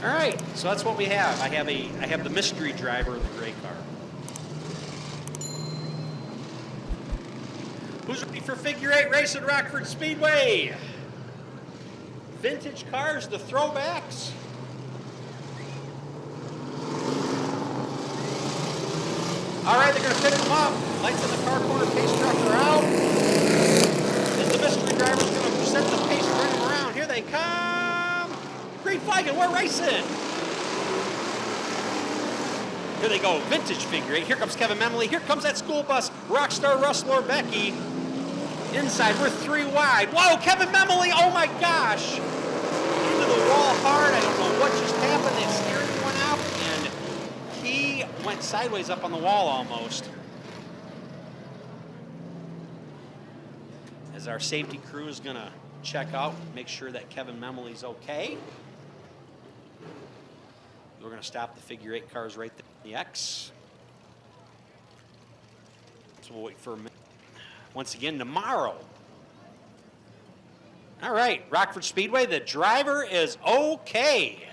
All right, so that's what we have. I have the mystery driver in the gray car. Who's ready for figure 8 race at Rockford Speedway? Vintage cars, the throwbacks. All right, they're going to pick them up. Lights in the car corner, pace truck are out. And the mystery driver's going to set the pace and bring them around. Here they come. Green flag, and we're racing. Here they go, vintage figure 8. Here comes Kevin Memley. Here comes that school bus, Rockstar Russell Becky. Inside, we're 3 wide. Whoa, Kevin Memley, oh my gosh. Into the wall hard. I don't know what just happened. That steering went out, and he went sideways up on the wall almost. As our safety crew is going to check out, make sure that Kevin Memley's okay. We're going to stop the figure 8 cars right there in the X. So we'll wait for a minute. Once again, tomorrow. All right, Rockford Speedway, the driver is okay.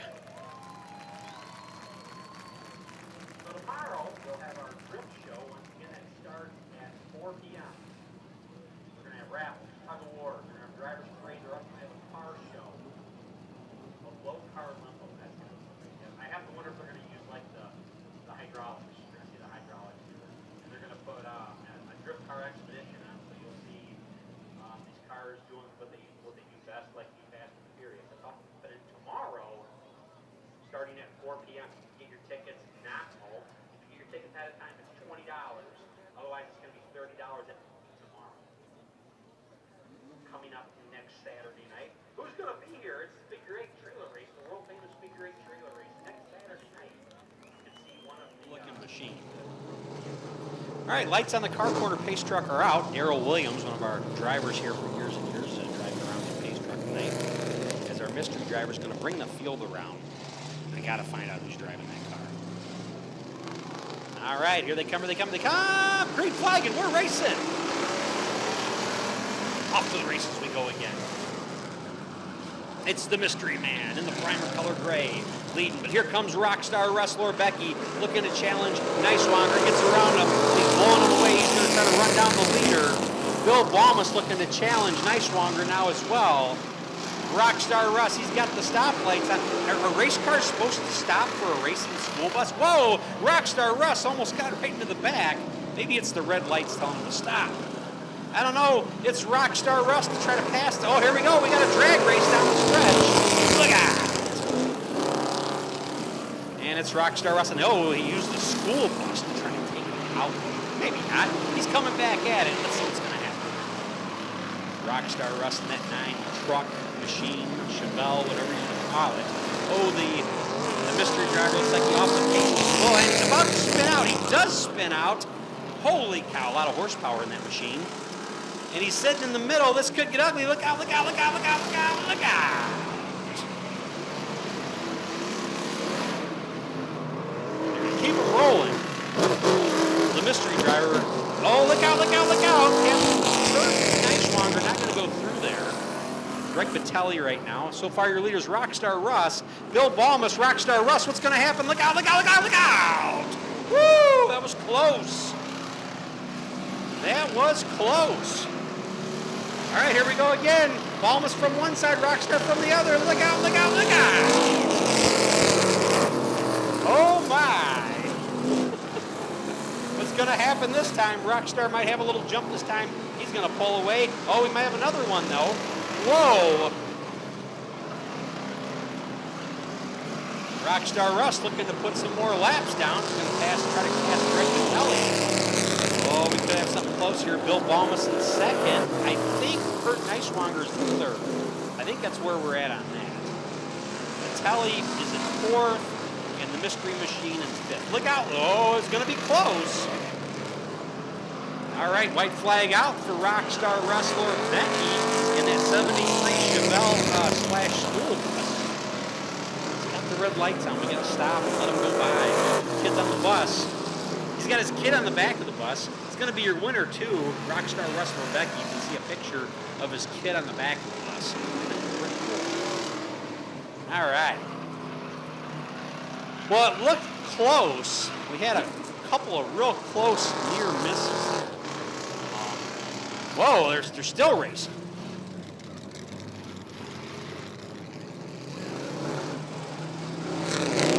So tomorrow, we'll have our drift show. Once again, that starts at 4 p.m. We're going to have raffles, tug of war. We're going to have drivers parade. We're also going to have a car show. A low car limbo. That's going to be something. I have to wonder if they're going to use like the hydraulics. You're going to see the hydraulics here. And they're going to put a drift car expedition on, so you'll see these cars doing what they do best, like the Fast and Furious. But then tomorrow, starting at 4 p.m., you can get your tickets nominal. If you get your tickets ahead of time, it's $20. Otherwise, it's going to be $30 tomorrow. Coming up next Saturday night. Who's going to be here? It's the figure 8 trailer race, the world famous figure 8 trailer race. Next Saturday night, you can see one of the Looking machine. All right, lights on the car corner pace truck are out. Darrell Williams, one of our drivers here for years and years, driving around the pace truck tonight. As our mystery driver is going to bring the field around. I got to find out who's driving that car. All right, here they come, here they come, they come! Green flag, and we're racing! Off to the races we go again. It's the mystery man in the primer color gray leading, but here comes Rockstar Wrestler Becky looking to challenge Nicewanger, gets around him, he's blowing him away, he's going to try to run down the leader. Bill Balmus looking to challenge Nicewanger now as well. Rockstar Russ, he's got the stoplights on. Are race cars supposed to stop for a racing school bus? Whoa, Rockstar Russ almost got right into the back. Maybe it's the red lights telling him to stop. I don't know. It's Rockstar Russ to try to pass. Oh, here we go. We got a drag race down the stretch. Look out. And it's Rockstar Russ. And oh, he used the school bus to try to take him out. Maybe not. He's coming back at it. Let's see what's going to happen. Rockstar Russ in that 9 truck, machine, Chevelle, whatever you want to call it. Oh, the mystery driver looks like he off the pace. Oh, and he's about to spin out. He does spin out. Holy cow, a lot of horsepower in that machine. And he's sitting in the middle. This could get ugly. Look out, look out, look out, look out, look out, look out. They're going to keep him rolling. The mystery driver. Oh, look out, look out, look out. Nicewanger not going to go through there. Greg Vitelli right now. So far, your leader's Rockstar Russ. Bill Balmus, Rockstar Russ. What's going to happen? Look out, look out, look out, look out. Woo, that was close. That was close. All right, here we go again. Balmus from one side, Rockstar from the other. Look out, look out, look out. Oh, my. What's going to happen this time? Rockstar might have a little jump this time. He's going to pull away. Oh, we might have another one, though. Whoa. Rockstar Russ looking to put some more laps down. He's going to try to pass Greg Vitelli. Oh, we could have something close here. Bill Balmus in second. I think Kurt Nicewanger's in third. I think that's where we're at on that. Vitelli is in fourth, and the Mystery Machine in fifth. Look out. Oh, it's going to be close. All right, white flag out for Rockstar Wrestler Becky in that 73 Chevelle slash school bus. He's got the red lights on. We got to stop and let him go by. Kids on the bus. He's got his kid on the back of the bus. It's going to be your winner, too, Rockstar Wrestler Becky. You can see a picture of his kid on the back of the bus. Pretty cool. All right. Well, it looked close. We had a couple of real close near misses. Whoa, they're still racing.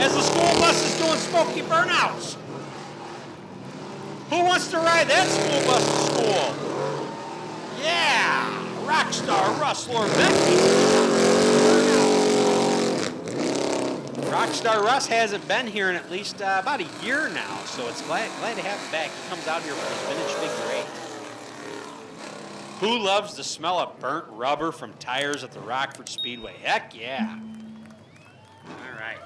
As the school bus is doing smoky burnouts. Who wants to ride that school bus to school? Yeah, Rockstar Russ Becky. Rockstar Russ hasn't been here in at least about a year now, so it's glad to have him back. He comes out here for his vintage figure 8. Who loves the smell of burnt rubber from tires at the Rockford Speedway? Heck yeah. All right.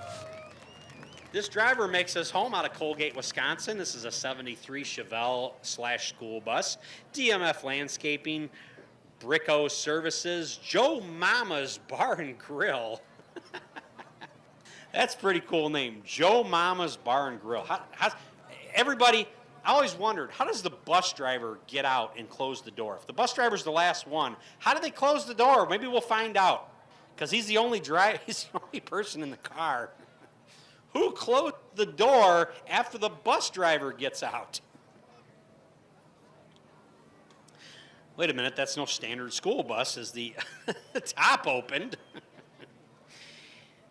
This driver makes his home out of Colgate, Wisconsin. This is a 73 Chevelle/school bus. DMF Landscaping, Bricko Services, Joe Mama's Bar and Grill. That's a pretty cool name, Joe Mama's Bar and Grill. Everybody, I always wondered, how does the bus driver get out and close the door? If the bus driver's the last one, how do they close the door? Maybe we'll find out, because he's the only person in the car. Who closed the door after the bus driver gets out? Wait a minute, that's no standard school bus. Is the top opened?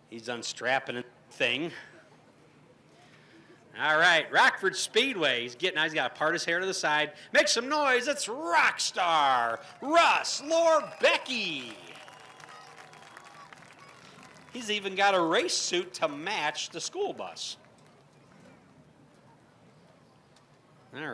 He's unstrapping a thing. All right, Rockford Speedway. He's got to part his hair to the side. Make some noise. It's Rockstar Russ Becky. He's even got a race suit to match the school bus. All right.